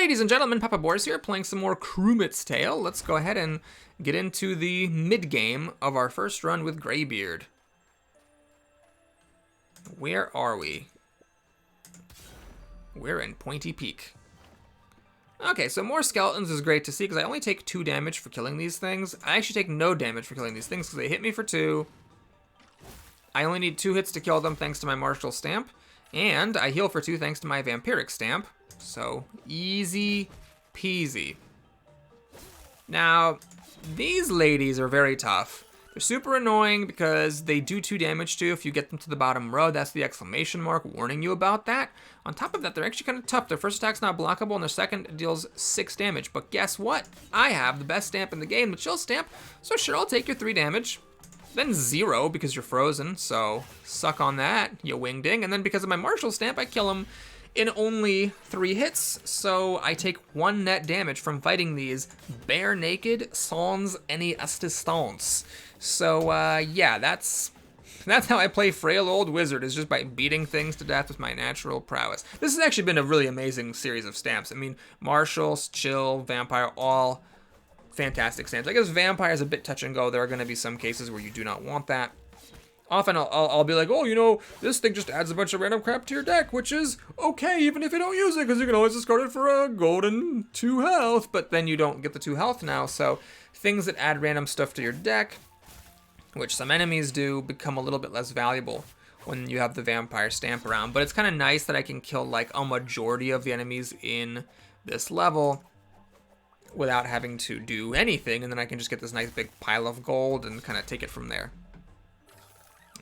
Ladies and gentlemen, Papa Boris here, playing some more Krumit's Tale. Let's go ahead and get into the mid-game of our first run with Greybeard. Where are we? We're in Pointy Peak. Okay, so more skeletons is great to see because I only take 2 damage for killing these things. I actually take no damage for killing these things because they hit me for 2. I only need 2 hits to kill them thanks to my martial stamp. And I heal for 2 thanks to my vampiric stamp. So, easy peasy. Now, these ladies are very tough. They're super annoying because they do 2 damage to you if you get them to the bottom row. That's the exclamation mark warning you about that. On top of that, they're actually kind of tough. Their first attack's not blockable, and their second deals 6 damage. But guess what? I have the best stamp in the game, the chill stamp. So sure, I'll take your 3 damage. Then 0 because you're frozen, so suck on that, you wingding. And then because of my martial stamp, I kill him in only 3 hits, so I take 1 net damage from fighting these bare naked sans any assistance. So yeah, that's how I play frail old wizard, is just by beating things to death with my natural prowess. This has actually been a really amazing series of stamps. I mean, martial, chill, vampire, all fantastic stamps. I guess vampire is a bit touch and go. There are going to be some cases where you do not want that. Often I'll be like, oh, you know, this thing just adds a bunch of random crap to your deck, which is okay even if you don't use it, because you can always discard it for a golden 2 health, but then you don't get the 2 health now, so things that add random stuff to your deck, which some enemies do, become a little bit less valuable when you have the vampire stamp around. But it's kind of nice that I can kill like a majority of the enemies in this level without having to do anything, and then I can just get this nice big pile of gold and kind of take it from there.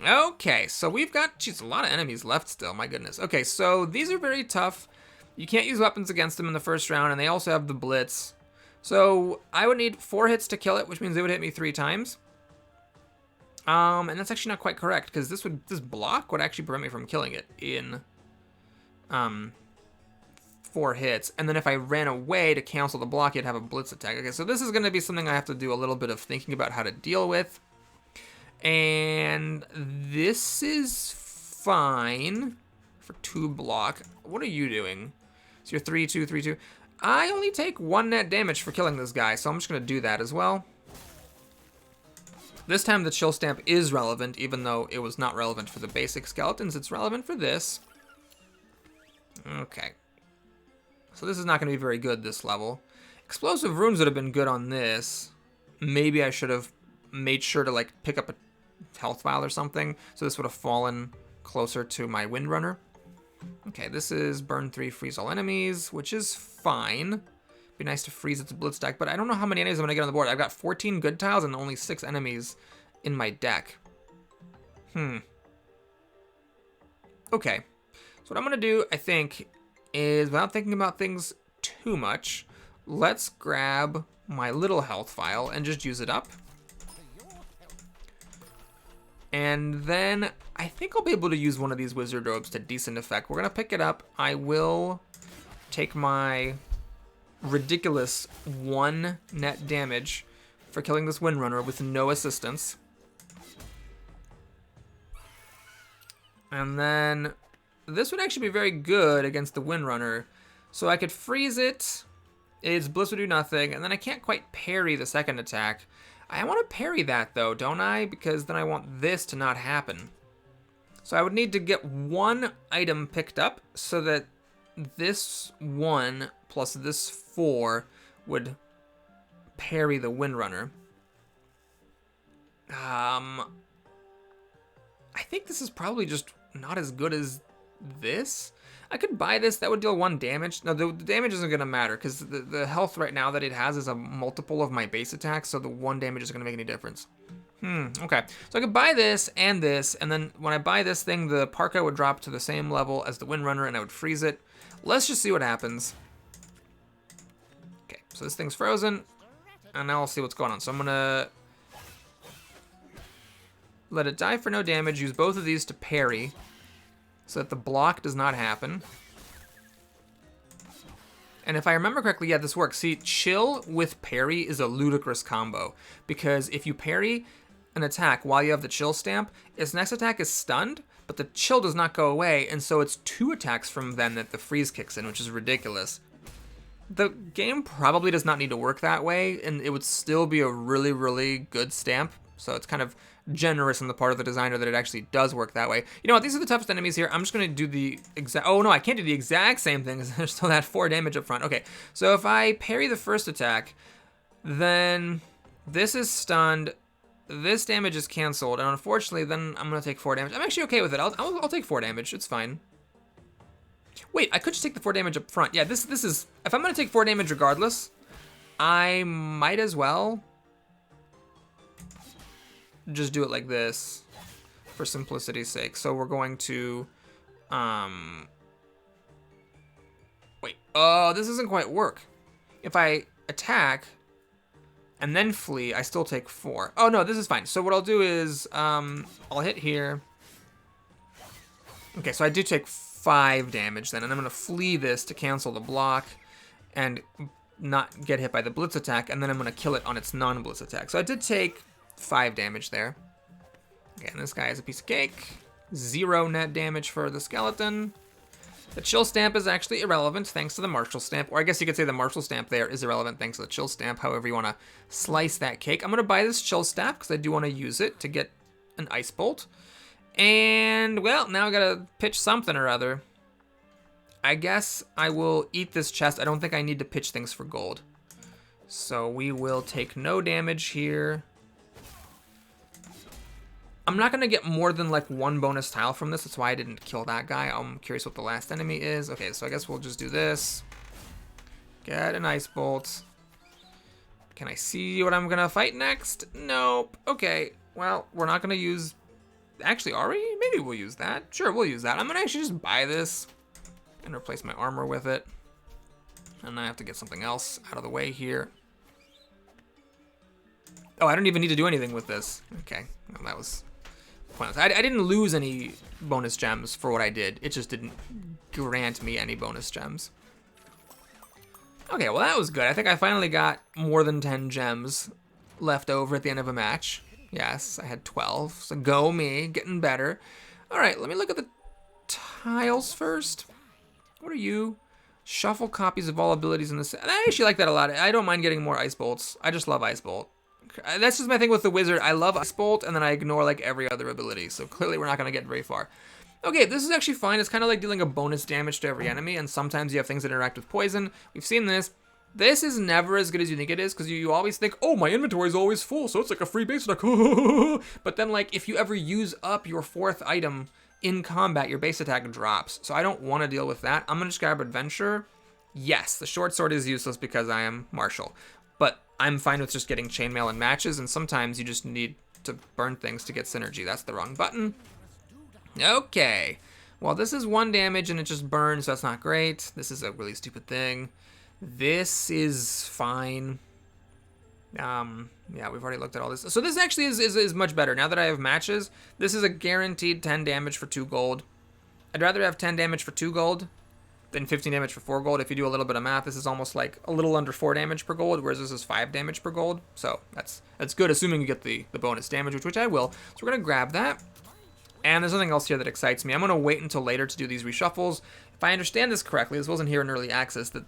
Okay, so we've got, geez, a lot of enemies left still, my goodness. Okay, so these are very tough. You can't use weapons against them in the first round, and they also have the blitz. So I would need 4 hits to kill it, which means they would hit me 3 times. And that's actually not quite correct, because this block would actually prevent me from killing it in 4 hits. And then if I ran away to cancel the block, you'd have a blitz attack. Okay, so this is going to be something I have to do a little bit of thinking about how to deal with. And this is fine for 2 block. What are you doing? So you're 3-2, 3-2. I only take 1 net damage for killing this guy, so I'm just going to do that as well. This time the chill stamp is relevant, even though it was not relevant for the basic skeletons. It's relevant for this. Okay. So this is not going to be very good this level. Explosive runes would have been good on this. Maybe I should have made sure to like pick up a health vial or something, so this would have fallen closer to my Windrunner. Okay, this is burn 3, freeze all enemies, which is fine. Be nice to freeze its blitz deck, but I don't know how many enemies I'm gonna get on the board. I've got 14 good tiles and only 6 enemies in my deck. Okay, so what I'm gonna do, I think, is without thinking about things too much, let's grab my little health vial and just use it up. And then I think I'll be able to use one of these wizard robes to decent effect. We're going to pick it up. I will take my ridiculous 1 net damage for killing this Windrunner with no assistance. And then this would actually be very good against the Windrunner. So I could freeze it. Its blitz would do nothing. And then I can't quite parry the second attack. I want to parry that though, don't I? Because then I want this to not happen. So I would need to get 1 item picked up so that this 1 plus this 4 would parry the Windrunner. I think this is probably just not as good as this. I could buy this, that would deal 1 damage. No, the damage isn't going to matter, because the health right now that it has is a multiple of my base attack, so the 1 damage isn't going to make any difference. Okay. So I could buy this, and then when I buy this thing, the parka would drop to the same level as the Windrunner, and I would freeze it. Let's just see what happens. Okay, so this thing's frozen, and now I'll see what's going on. So I'm going to let it die for no damage, use both of these to parry, so that the block does not happen. And if I remember correctly, yeah, this works. See, chill with parry is a ludicrous combo, because if you parry an attack while you have the chill stamp, its next attack is stunned, but the chill does not go away, and so it's 2 attacks from then that the freeze kicks in, which is ridiculous. the game probably does not need to work that way, and it would still be a really, really good stamp. So it's kind of generous on the part of the designer that it actually does work that way. You know what? These are the toughest enemies here. I'm just going to do the exact... Oh, no, I can't do the exact same thing because there's still that 4 damage up front. Okay, so if I parry the first attack, then this is stunned. This damage is canceled, and unfortunately, then I'm going to take 4 damage. I'm actually okay with it. I'll take 4 damage. It's fine. Wait, I could just take the 4 damage up front. Yeah, this is... If I'm going to take 4 damage regardless, I might as well just do it like this for simplicity's sake. So we're going to... Wait. Oh, this doesn't quite work. If I attack and then flee, I still take 4. Oh, no, this is fine. So what I'll do is I'll hit here. Okay, so I do take 5 damage then, and I'm going to flee this to cancel the block and not get hit by the blitz attack, and then I'm going to kill it on its non-blitz attack. So I did take 5 damage there. Again, this guy is a piece of cake. 0 net damage for the skeleton. The chill stamp is actually irrelevant thanks to the martial stamp, or I guess you could say the martial stamp there is irrelevant thanks to the chill stamp, however you want to slice that cake. I'm going to buy this chill staff because I do want to use it to get an ice bolt. And, well, now I gotta pitch something or other. I guess I will eat this chest. I don't think I need to pitch things for gold. So we will take no damage here. I'm not gonna get more than like 1 bonus tile from this. That's why I didn't kill that guy. I'm curious what the last enemy is. Okay, so I guess we'll just do this. Get an ice bolt. Can I see what I'm gonna fight next? Nope. Okay, well, we're not gonna use... Actually, are we? Maybe we'll use that. Sure, we'll use that. I'm gonna actually just buy this and replace my armor with it. And I have to get something else out of the way here. Oh, I don't even need to do anything with this. Okay, well, that was pointless. I didn't lose any bonus gems for what I did. It just didn't grant me any bonus gems. Okay, well, that was good. I think I finally got more than 10 gems left over at the end of a match. Yes, I had 12, so go me, getting better. All right, let me look at the tiles first. What are you? Shuffle copies of all abilities in the set. I actually like that a lot. I don't mind getting more ice bolts. I just love ice bolt. That's just my thing with the wizard. I love ice bolt, and then I ignore like every other ability, so clearly we're not going to get very far. Okay, this is actually fine. It's kind of like dealing a bonus damage to every enemy, and sometimes you have things that interact with poison. We've seen this. This is never as good as you think it is, because you always think, oh, my inventory is always full, so it's like a free base attack. But then, like, if you ever use up your 4th item in combat, your base attack drops. So I don't want to deal with that. I'm going to just grab Adventure. Yes, the short sword is useless because I am martial. But I'm fine with just getting chainmail in matches, and sometimes you just need to burn things to get synergy. That's the wrong button. Okay. Well, this is 1 damage, and it just burns, so that's not great. This is a really stupid thing. This is fine. Yeah, we've already looked at all this. So this actually is much better. Now that I have matches, this is a guaranteed 10 damage for 2 gold. I'd rather have 10 damage for 2 gold than 15 damage for 4 gold. If you do a little bit of math, this is almost like a little under 4 damage per gold, whereas this is 5 damage per gold. So that's good, assuming you get the bonus damage, which I will. So we're going to grab that. And there's something else here that excites me. I'm going to wait until later to do these reshuffles. If I understand this correctly, this wasn't here in early access, that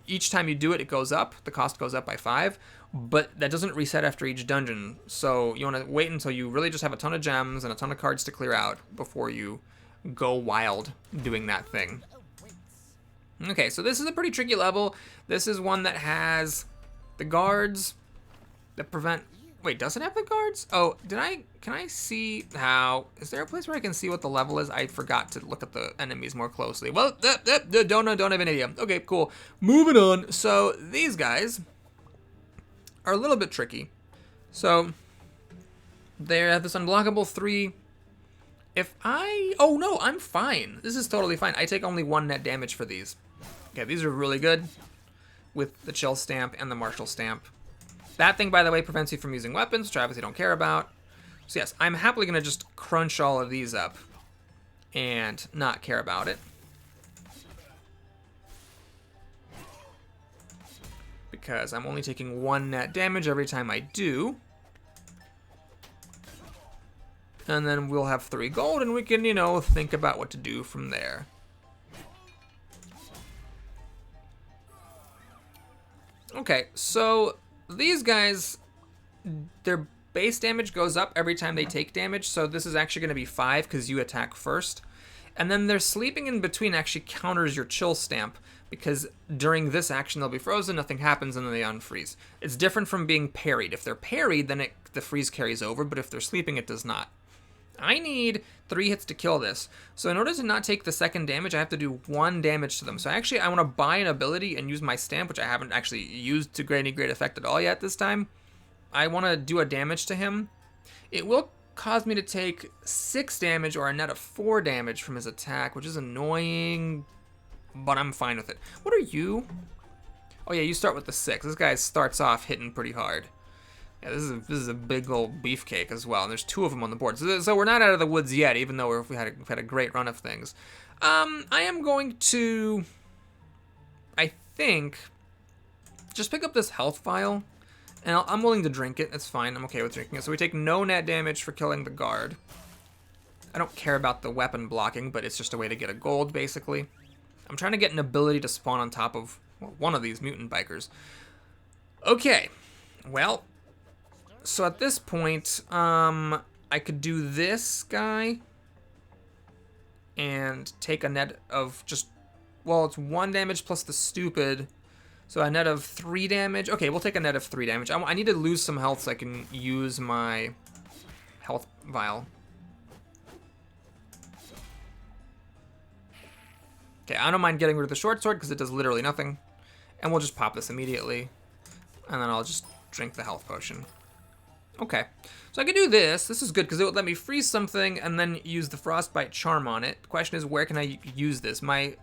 each time you do it, it goes up. The cost goes up by 5, but that doesn't reset after each dungeon. So you want to wait until you really just have a ton of gems and a ton of cards to clear out before you go wild doing that thing. Okay, so this is a pretty tricky level. This is one that has the guards that prevent... Wait, does it have the guards? Oh, can I see how... Is there a place where I can see what the level is? I forgot to look at the enemies more closely. Well, don't have an idea. Okay, cool. Moving on. So these guys are a little bit tricky. So they have this unblockable 3. Oh no, I'm fine. This is totally fine. I take only 1 net damage for these. Okay, these are really good with the chill stamp and the martial stamp. That thing, by the way, prevents you from using weapons, which I obviously don't care about. So yes, I'm happily going to just crunch all of these up and not care about it. Because I'm only taking 1 net damage every time I do. And then we'll have 3 gold, and we can, think about what to do from there. Okay, so these guys, their base damage goes up every time they take damage, so this is actually going to be 5 because you attack first. And then their sleeping in between actually counters your chill stamp, because during this action they'll be frozen, nothing happens, and then they unfreeze. It's different from being parried. If they're parried, then the freeze carries over, but if they're sleeping, it does not. I need 3 hits to kill this. So in order to not take the second damage, I have to do 1 damage to them. So actually, I want to buy an ability and use my stamp, which I haven't actually used to any great effect at all yet this time. I want to do a damage to him. It will cause me to take 6 damage or a net of 4 damage from his attack, which is annoying, but I'm fine with it. What are you? Oh yeah, you start with the 6. This guy starts off hitting pretty hard. Yeah, this is a big old beefcake as well, and there's 2 of them on the board. So we're not out of the woods yet, even though we've had a great run of things. I am going to, I think, just pick up this health vial. And I'm willing to drink it. It's fine. I'm okay with drinking it. So we take no net damage for killing the guard. I don't care about the weapon blocking, but it's just a way to get a gold, basically. I'm trying to get an ability to spawn on top of one of these mutant bikers. Okay. Well, so at this point, I could do this guy and take a net of just, well, it's 1 damage plus the stupid. So a net of 3 damage. Okay, we'll take a net of 3 damage. I need to lose some health so I can use my health vial. Okay, I don't mind getting rid of the short sword because it does literally nothing. And we'll just pop this immediately. And then I'll just drink the health potion. Okay, so I can do this. This is good because it would let me freeze something and then use the frostbite charm on it. The question is, where can I use this? My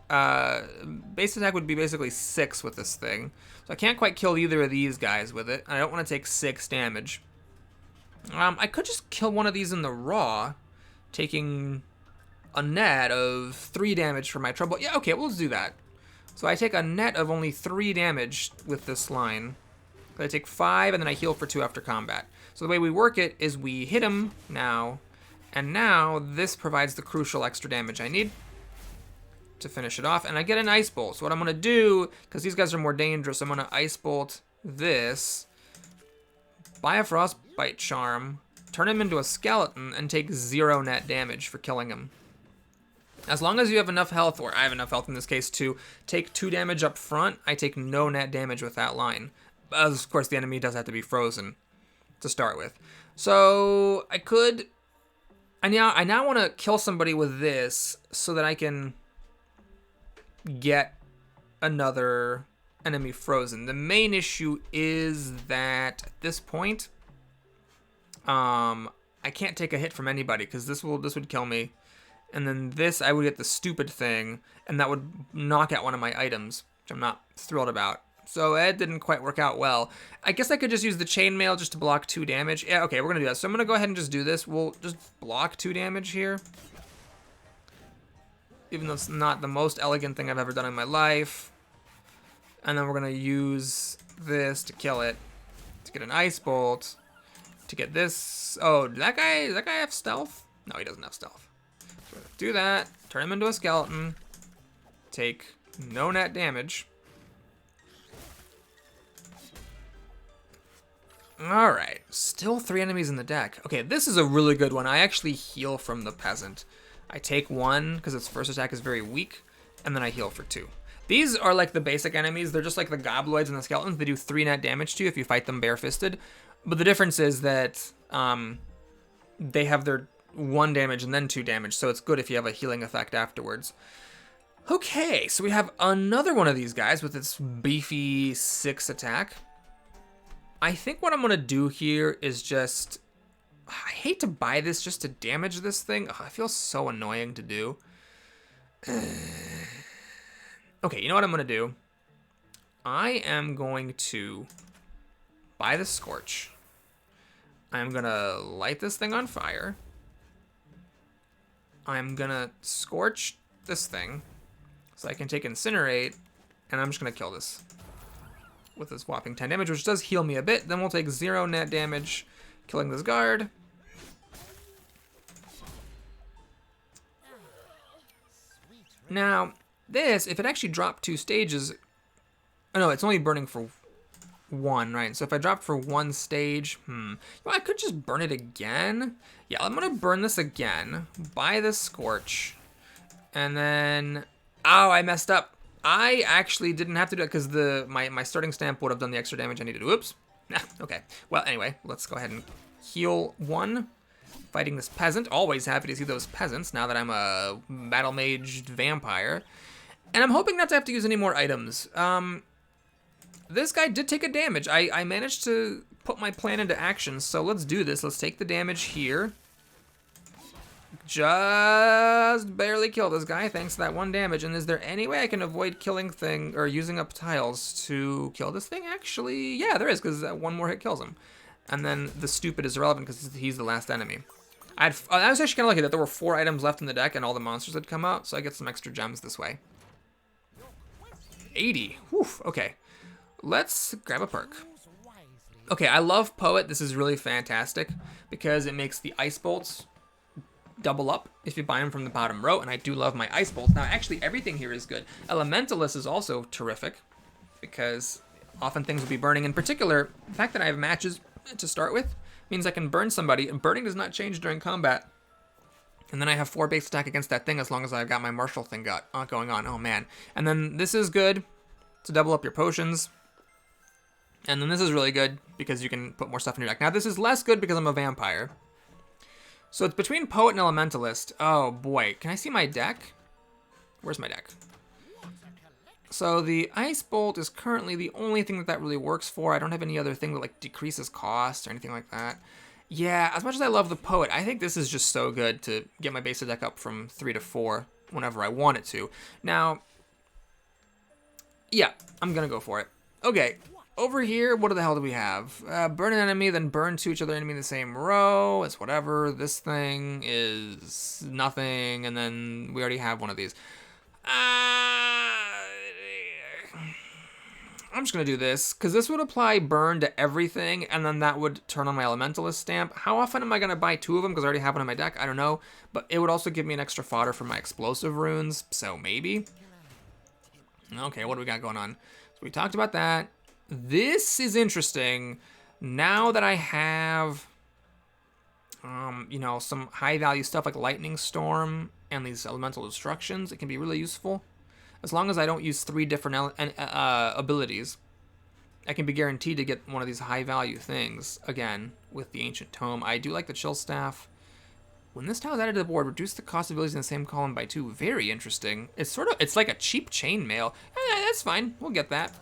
base attack would be basically 6 with this thing. So I can't quite kill either of these guys with it. I don't want to take 6 damage. I could just kill one of these in the raw, taking a net of 3 damage for my trouble. Yeah, okay, we'll just do that. So I take a net of only 3 damage with this line. I take 5 and then I heal for 2 after combat. So the way we work it is we hit him now, and now this provides the crucial extra damage I need to finish it off, and I get an ice bolt. So what I'm gonna do, because these guys are more dangerous, I'm gonna ice bolt this, buy a frostbite charm, turn him into a skeleton, and take 0 net damage for killing him. As long as you have enough health, or I have enough health in this case, to take 2 damage up front, I take no net damage with that line. Of course, the enemy does have to be frozen to start with. So I now want to kill somebody with this so that I can get another enemy frozen. The main issue is that at this point, I can't take a hit from anybody because this would kill me. And then this, I would get the stupid thing, and that would knock out one of my items, which I'm not thrilled about. So it didn't quite work out well. I guess I could just use the chainmail just to block 2 damage. Yeah, okay, we're gonna do that. So I'm gonna go ahead and just do this. We'll just block 2 damage here. Even though it's not the most elegant thing I've ever done in my life. And then we're gonna use this to kill it. To get an ice bolt. To get this. Oh, does that guy have stealth? No, he doesn't have stealth. So do that. Turn him into a skeleton. Take no net damage. Alright, still 3 enemies in the deck. Okay, this is a really good one. I actually heal from the peasant. I take 1 because its first attack is very weak, and then I heal for 2. These are like the basic enemies. They're just like the gobloids and the skeletons. They do 3 net damage to you if you fight them barefisted. But the difference is that they have their 1 damage and then 2 damage, so it's good if you have a healing effect afterwards. Okay, so we have another one of these guys with its beefy 6 attack. I think what I'm going to do here is just, I hate to buy this just to damage this thing. Ugh, it feels so annoying to do. Okay, you know what I'm going to do? I am going to buy the Scorch. I'm going to light this thing on fire. I'm going to Scorch this thing so I can take Incinerate, and I'm just going to kill this with this whopping 10 damage, which does heal me a bit. Then we'll take 0 net damage, killing this guard. Now, this, if it actually dropped 2 stages... Oh no, it's only burning for 1, right? So if I drop for 1 stage, well, I could just burn it again. Yeah, I'm gonna burn this again. Buy this Scorch. And then, oh, I messed up. I actually didn't have to do it because my starting stamp would have done the extra damage I needed. Oops. Okay. Well, anyway, let's go ahead and heal 1. Fighting this peasant. Always happy to see those peasants now that I'm a battle-maged vampire. And I'm hoping not to have to use any more items. This guy did take a damage. I managed to put my plan into action, so let's do this. Let's take the damage here. Just barely kill this guy thanks to that 1 damage. And is there any way I can avoid killing or using up tiles to kill this thing? Actually, yeah, there is, because 1 more hit kills him. And then the stupid is irrelevant because he's the last enemy. I was actually kind of lucky that there were 4 items left in the deck and all the monsters had come out, so I get some extra gems this way. 80. Whew, okay. Let's grab a perk. Okay, I love Poet. This is really fantastic because it makes the ice bolts double up if you buy them from the bottom row, and I do love my ice bolts. Now, actually, everything here is good. Elementalist is also terrific because often things will be burning. In particular, the fact that I have matches to start with means I can burn somebody, and burning does not change during combat. And then I have 4 base attack against that thing as long as I've got my martial thing going on. Oh, man. And then this is good to double up your potions. And then this is really good because you can put more stuff in your deck. Now, this is less good because I'm a vampire. So it's between Poet and Elementalist. Oh, boy. Can I see my deck? Where's my deck? So the Ice Bolt is currently the only thing that really works for. I don't have any other thing that like decreases cost or anything like that. Yeah, as much as I love the Poet, I think this is just so good to get my basic deck up from 3 to 4 whenever I want it to. Now, yeah, I'm gonna go for it. Okay, over here, what the hell do we have? Burn an enemy, then burn to each other enemy in the same row. It's whatever. This thing is nothing, and then we already have one of these. I'm just going to do this, because this would apply burn to everything, and then that would turn on my Elementalist stamp. How often am I going to buy 2 of them, because I already have one in my deck? I don't know, but it would also give me an extra fodder for my explosive runes, so maybe. Okay, what do we got going on? So we talked about that. This is interesting. Now that I have, you know, some high-value stuff like Lightning Storm and these Elemental Destructions, it can be really useful. As long as I don't use 3 different abilities, I can be guaranteed to get one of these high-value things, again, with the Ancient Tome. I do like the Chill Staff. When this tile is added to the board, reduce the cost of abilities in the same column by 2. Very interesting. It's like a cheap chainmail. That's fine. We'll get that.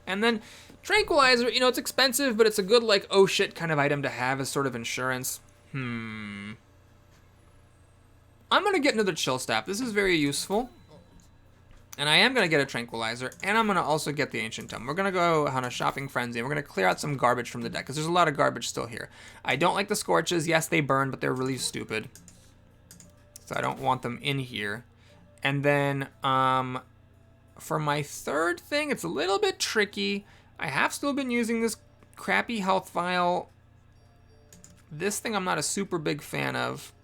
And then Tranquilizer, you know, it's expensive, but it's a good, like, oh shit kind of item to have as sort of insurance. I'm going to get another Chill Staff. This is very useful. And I am going to get a Tranquilizer, and I'm going to also get the Ancient Tome. We're going to go on a shopping frenzy, and we're going to clear out some garbage from the deck, because there's a lot of garbage still here. I don't like the Scorches. Yes, they burn, but they're really stupid. So I don't want them in here. And then, for my third thing, it's a little bit tricky. I have still been using this crappy health vial. This thing I'm not a super big fan of.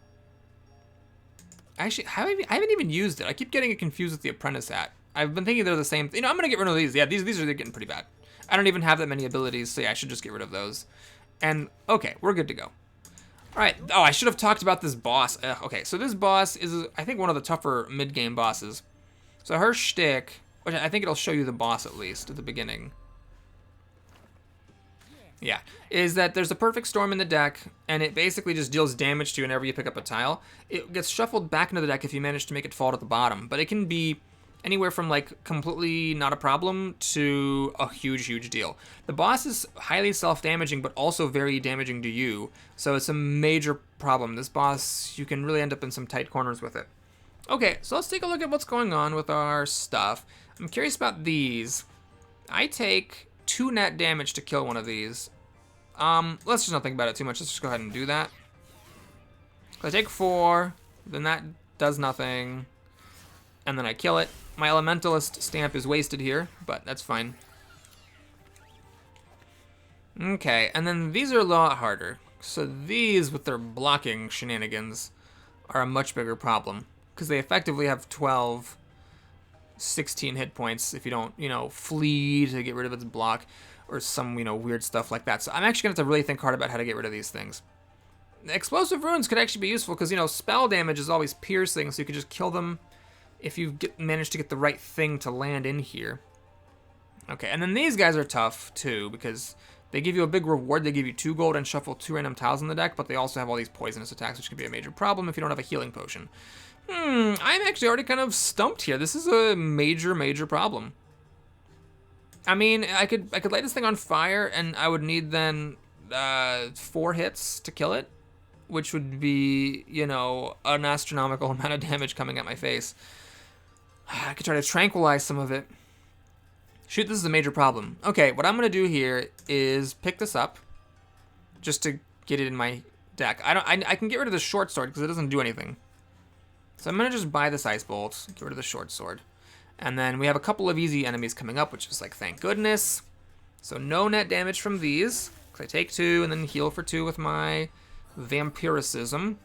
Actually, I haven't even used it. I keep getting it confused with the Apprentice Hat. I've been thinking they're the same thing. You know, I'm going to get rid of these. Yeah, these are getting pretty bad. I don't even have that many abilities, so yeah, I should just get rid of those. And, okay, we're good to go. All right. Oh, I should have talked about this boss. Okay, so this boss is, I think, one of the tougher mid-game bosses. So her shtick, which I think it'll show you the boss at least at the beginning. Yeah, is that there's a perfect storm in the deck, and it basically just deals damage to you whenever you pick up a tile. It gets shuffled back into the deck if you manage to make it fall to the bottom, but it can be anywhere from like completely not a problem to a huge deal. The boss is highly self-damaging, but also very damaging to you, so it's a major problem. This boss, you can really end up in some tight corners with it. Okay, so let's take a look at what's going on with our stuff. I'm curious about these. I take 2 net damage to kill one of these. Let's just not think about it too much. Let's just go ahead and do that. So I take 4, then that does nothing, and then I kill it. My Elementalist stamp is wasted here, but that's fine. Okay, and then these are a lot harder. So these, with their blocking shenanigans, are a much bigger problem, because they effectively have 12 16 hit points if you don't, flee to get rid of its block or some, weird stuff like that. So I'm actually going to have to really think hard about how to get rid of these things. Explosive runes could actually be useful because, spell damage is always piercing, so you could just kill them if you manage to get the right thing to land in here. Okay, and then these guys are tough, too, because they give you a big reward. They give you 2 gold and shuffle 2 random tiles in the deck, but they also have all these poisonous attacks, which can be a major problem if you don't have a healing potion. I'm actually already kind of stumped here. This is a major, major problem. I mean, I could light this thing on fire, and I would need then 4 hits to kill it, which would be, an astronomical amount of damage coming at my face. I could try to tranquilize some of it. Shoot, this is a major problem. Okay, what I'm going to do here is pick this up just to get it in my deck. I can get rid of the short sword because it doesn't do anything. So I'm going to just buy this ice bolt, get rid of the short sword. And then we have a couple of easy enemies coming up, which is like, thank goodness. So no net damage from these, because I take 2 and then heal for 2 with my vampiricism.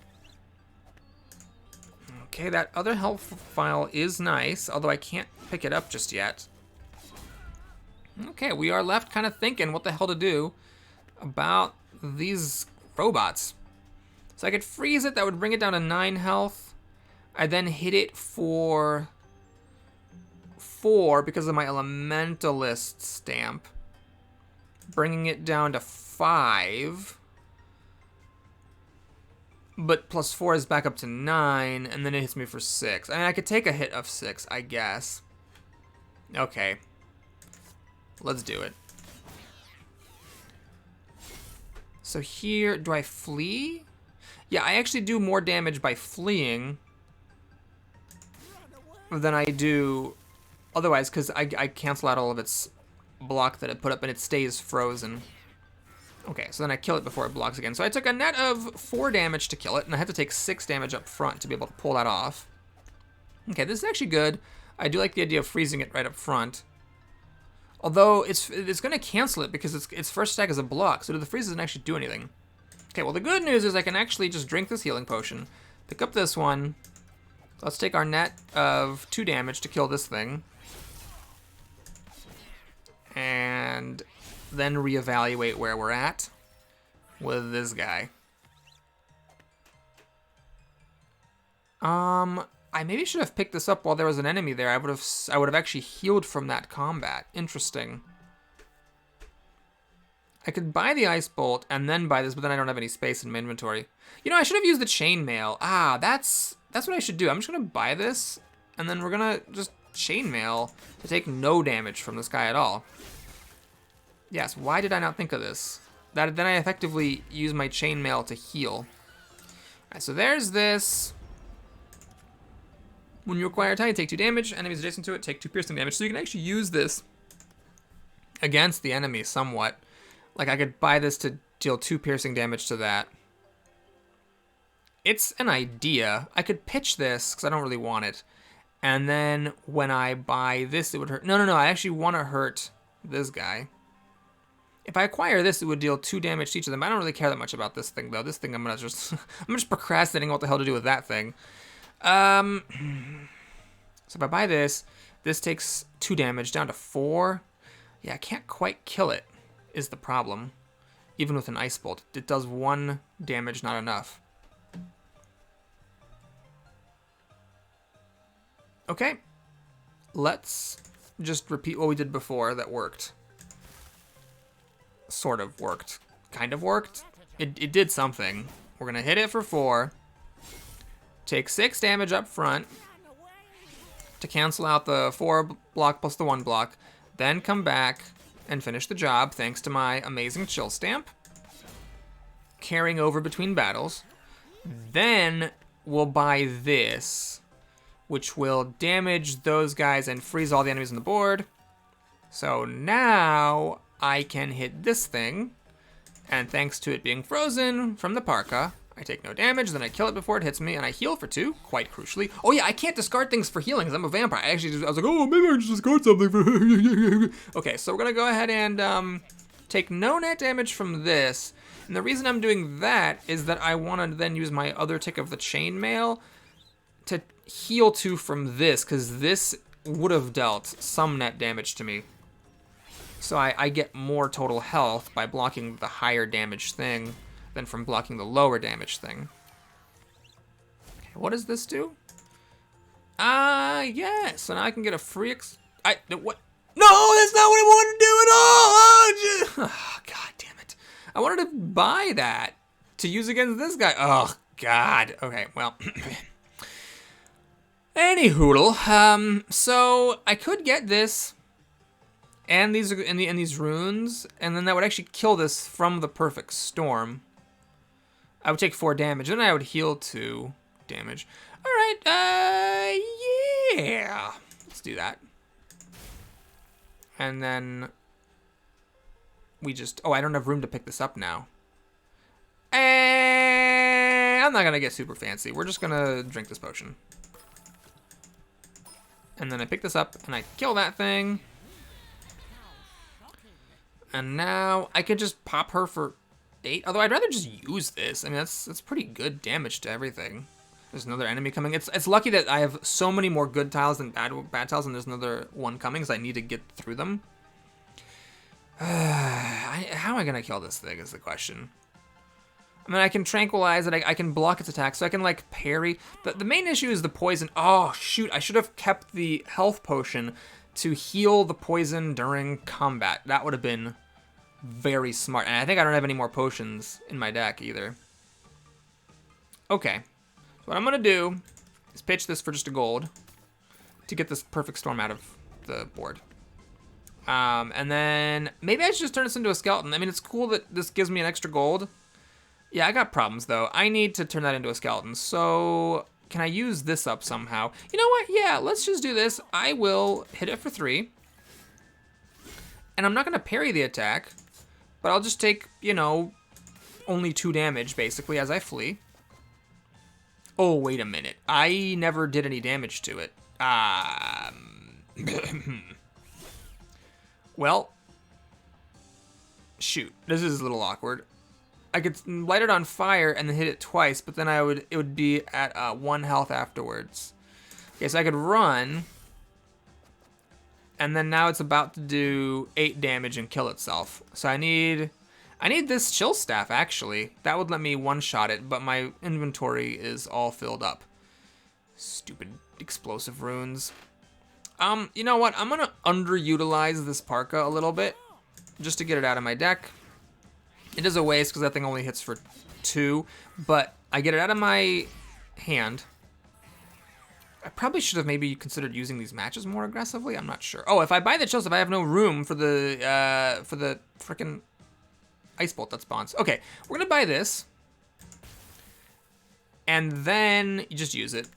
Okay, that other health file is nice, although I can't pick it up just yet. Okay, we are left kind of thinking what the hell to do about these robots. So I could freeze it, that would bring it down to 9 health. I then hit it for 4 because of my elementalist stamp, bringing it down to 5. But plus 4 is back up to 9, and then it hits me for 6. I mean, I could take a hit of 6, I guess. Okay. Let's do it. So here, do I flee? Yeah, I actually do more damage by fleeing than I do otherwise, because I cancel out all of its block that it put up, and it stays frozen. Okay, so then I kill it before it blocks again. So I took a net of 4 damage to kill it, and I had to take 6 damage up front to be able to pull that off. Okay, this is actually good. I do like the idea of freezing it right up front. Although it's going to cancel it because its first attack is a block, so the freeze doesn't actually do anything. Okay, well the good news is I can actually just drink this healing potion, pick up this one. Let's take our net of 2 damage to kill this thing. And then reevaluate where we're at with this guy. I maybe should have picked this up while there was an enemy there. I would have actually healed from that combat. Interesting. I could buy the ice bolt and then buy this, but then I don't have any space in my inventory. I should have used the chainmail. Ah, that's what I should do. I'm just gonna buy this, and then we're gonna just chainmail to take no damage from this guy at all. Yes, why did I not think of this? Then I effectively use my chainmail to heal. All right, so there's this. When you acquire a tie, you take 2 damage. Enemies adjacent to it take 2 piercing damage. So you can actually use this against the enemy somewhat. Like I could buy this to deal 2 piercing damage to that. It's an idea. I could pitch this because I don't really want it. And then when I buy this, it would hurt. No, I actually want to hurt this guy. If I acquire this, it would deal 2 damage to each of them. I don't really care that much about this thing, though. This thing, I'm just procrastinating what the hell to do with that thing. So if I buy this, this takes 2 damage down to 4. Yeah, I can't quite kill it, is the problem. Even with an ice bolt, it does 1 damage, not enough. Okay, let's just repeat what we did before that worked. Sort of worked. Kind of worked. It did something. We're gonna hit it for 4. Take 6 damage up front to cancel out the 4 block plus the 1 block. Then come back and finish the job thanks to my amazing chill stamp. Carrying over between battles. Then we'll buy this, which will damage those guys and freeze all the enemies on the board. So now I can hit this thing, and thanks to it being frozen from the parka, I take no damage, then I kill it before it hits me, and I heal for 2, quite crucially. Oh yeah, I can't discard things for healing, because I'm a vampire. I was like, oh, maybe I can just discard something for... Okay, so we're going to go ahead and take no net damage from this. And the reason I'm doing that is that I want to then use my other tick of the chainmail to heal 2 from this, because this would have dealt some net damage to me. So I get more total health by blocking the higher damage thing than from blocking the lower damage thing. Okay, what does this do? Yeah. So now I can get a free what? No, that's not what I wanted to do at all! Oh, God damn it. I wanted to buy that to use against this guy. Oh, God. Okay, well. Anyhoodle. So I could get this and these runes, and then that would actually kill this from the perfect storm. I would take 4 damage, then I would heal 2 damage. All right, yeah. Let's do that. And then we just, oh, I don't have room to pick this up now. And I'm not gonna get super fancy. We're just gonna drink this potion. And then I pick this up and I kill that thing. And now I could just pop her for 8. Although I'd rather just use this. I mean, that's pretty good damage to everything. There's another enemy coming. It's lucky that I have so many more good tiles than bad tiles, and there's another one coming, because I need to get through them. How am I gonna kill this thing is the question. I mean, I can tranquilize it. I can block its attack, so I can like parry. The main issue is the poison. Oh shoot! I should have kept the health potion to heal the poison during combat. That would have been very smart. And I think I don't have any more potions in my deck either. Okay. So what I'm going to do is pitch this for just a gold to get this perfect storm out of the board. And then maybe I should just turn this into a skeleton. I mean, it's cool that this gives me an extra gold. Yeah, I got problems, though. I need to turn that into a skeleton. So can I use this up somehow? You know what? Yeah, let's just do this. I will hit it for 3. And I'm not going to parry the attack, but I'll just take, you know, only 2 damage, basically, as I flee. Oh, wait a minute. I never did any damage to it. Well, shoot. This is a little awkward. I could light it on fire and then hit it twice, but then it would be at 1 health afterwards. Okay, so I could run, and then now it's about to do 8 damage and kill itself. So I need this chill staff, actually. That would let me one-shot it, but my inventory is all filled up. Stupid explosive runes. You know what? I'm gonna underutilize this parka a little bit just to get it out of my deck. It is a waste because that thing only hits for 2, but I get it out of my hand. I probably should have maybe considered using these matches more aggressively. I'm not sure. Oh, if I buy the chill stuff, I have no room for the frickin' ice bolt that spawns. Okay, we're gonna buy this, and then you just use it.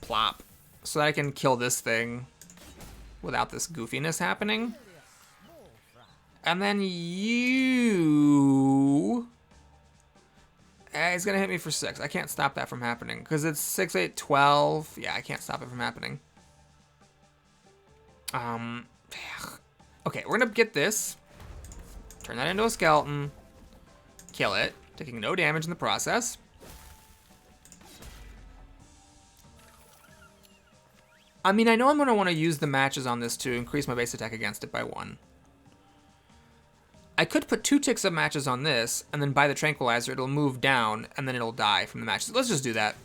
Plop. So that I can kill this thing without this goofiness happening. And then you... He's gonna hit me for 6. I can't stop that from happening, because it's 6, 8, 12. Yeah, I can't stop it from happening. Okay, we're gonna get this. Turn that into a skeleton. Kill it, taking no damage in the process. I mean, I know I'm going to want to use the matches on this to increase my base attack against it by 1. I could put 2 ticks of matches on this, and then buy the tranquilizer. It'll move down, and then it'll die from the matches. Let's just do that.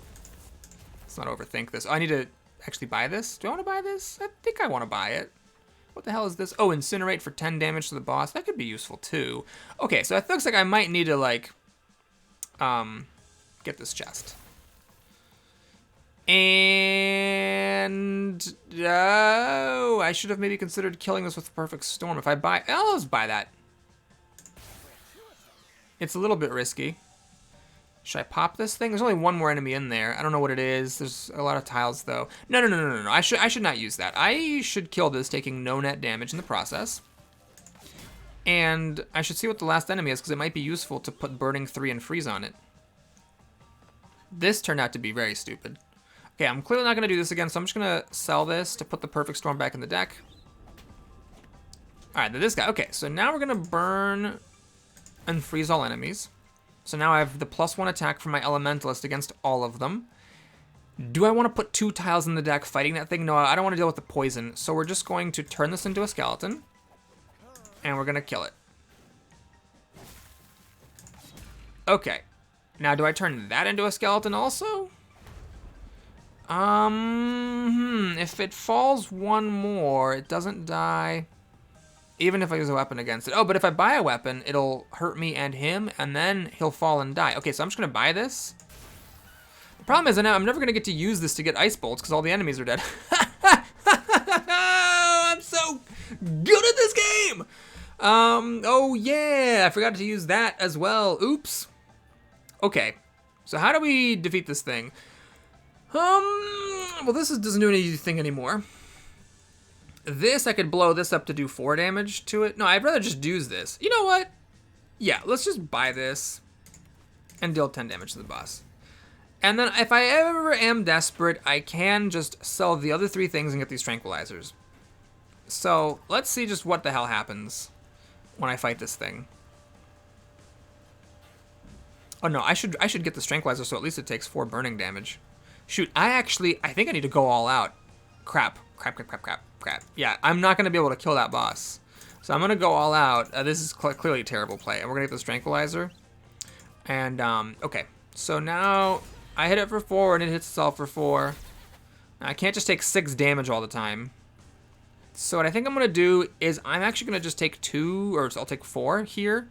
Let's not overthink this. Oh, I need to actually buy this? Do I want to buy this? I think I want to buy it. What the hell is this? Oh, incinerate for 10 damage to the boss. That could be useful, too. Okay, so it looks like I might need to, like, get this chest. And I should have maybe considered killing this with Perfect Storm. If I buy, I'll just buy that. It's a little bit risky. Should I pop this thing? There's only 1 more enemy in there. I don't know what it is. There's a lot of tiles though. No. I should not use that. I should kill this, taking no net damage in the process. And I should see what the last enemy is, because it might be useful to put Burning 3 and Freeze on it. This turned out to be very stupid. Okay, I'm clearly not going to do this again, so I'm just going to sell this to put the Perfect Storm back in the deck. Alright, then this guy. Okay, so now we're going to burn and freeze all enemies. So now I have the +1 attack from my Elementalist against all of them. Do I want to put 2 tiles in the deck fighting that thing? No, I don't want to deal with the poison. So we're just going to turn this into a skeleton. And we're going to kill it. Okay. Now, do I turn that into a skeleton also? If it falls one more, it doesn't die. Even if I use a weapon against it. Oh, but if I buy a weapon, it'll hurt me and him, and then he'll fall and die. Okay, so I'm just going to buy this. The problem is, I'm never going to get to use this to get ice bolts because all the enemies are dead. I'm so good at this game! Oh yeah, I forgot to use that as well. Oops. Okay, so how do we defeat this thing? Well, this doesn't do anything anymore. This, I could blow this up to do 4 damage to it. No, I'd rather just use this. You know what? Yeah, let's just buy this and deal 10 damage to the boss. And then if I ever am desperate, I can just sell the other 3 things and get these tranquilizers. So let's see just what the hell happens when I fight this thing. Oh no, I should get this tranquilizer so at least it takes 4 burning damage. Shoot, I think I need to go all out. Crap. Yeah, I'm not going to be able to kill that boss. So I'm going to go all out. This is clearly a terrible play. And we're going to get this tranquilizer. And, okay. So now I hit it for 4 and it hits itself for 4. Now, I can't just take 6 damage all the time. So what I think I'm going to do is I'm actually going to just take 2, or I'll take 4 here.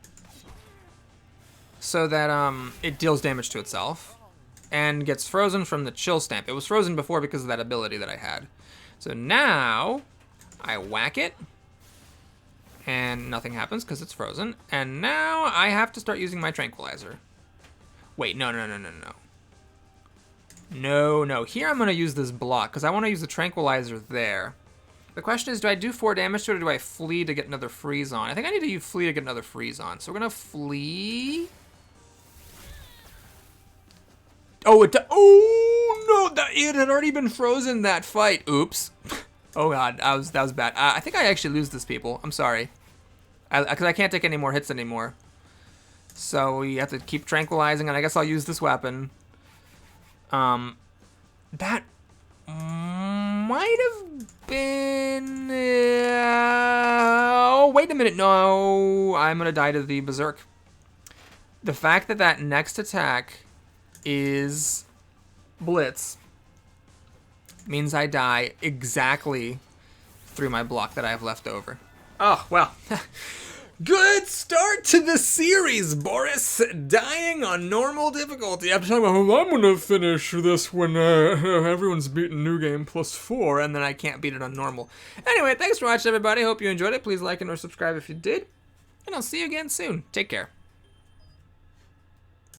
So that it deals damage to itself. And gets frozen from the chill stamp. It was frozen before because of that ability that I had. So now I whack it. And nothing happens because it's frozen. And now I have to start using my tranquilizer. Wait, no. No, here I'm going to use this block because I want to use the tranquilizer there. The question is, do I do 4 damage to it or do I flee to get another freeze on? I think I need to flee to get another freeze on. So we're going to flee. Oh, oh no, it had already been frozen, that fight. Oops. Oh god, that was bad. I think I actually lose this, people. I'm sorry. Because I can't take any more hits anymore. So we have to keep tranquilizing, and I guess I'll use this weapon. That might have been... oh, wait a minute. No, I'm going to die to the Berserk. The fact that that next attack is Blitz means I die exactly through my block that I have left over. Oh, well. Good start to the series, Boris. Dying on normal difficulty. After talking about, I'm going to finish this when everyone's beaten New Game +4, and then I can't beat it on normal. Anyway, thanks for watching, everybody. Hope you enjoyed it. Please like and or subscribe if you did. And I'll see you again soon. Take care.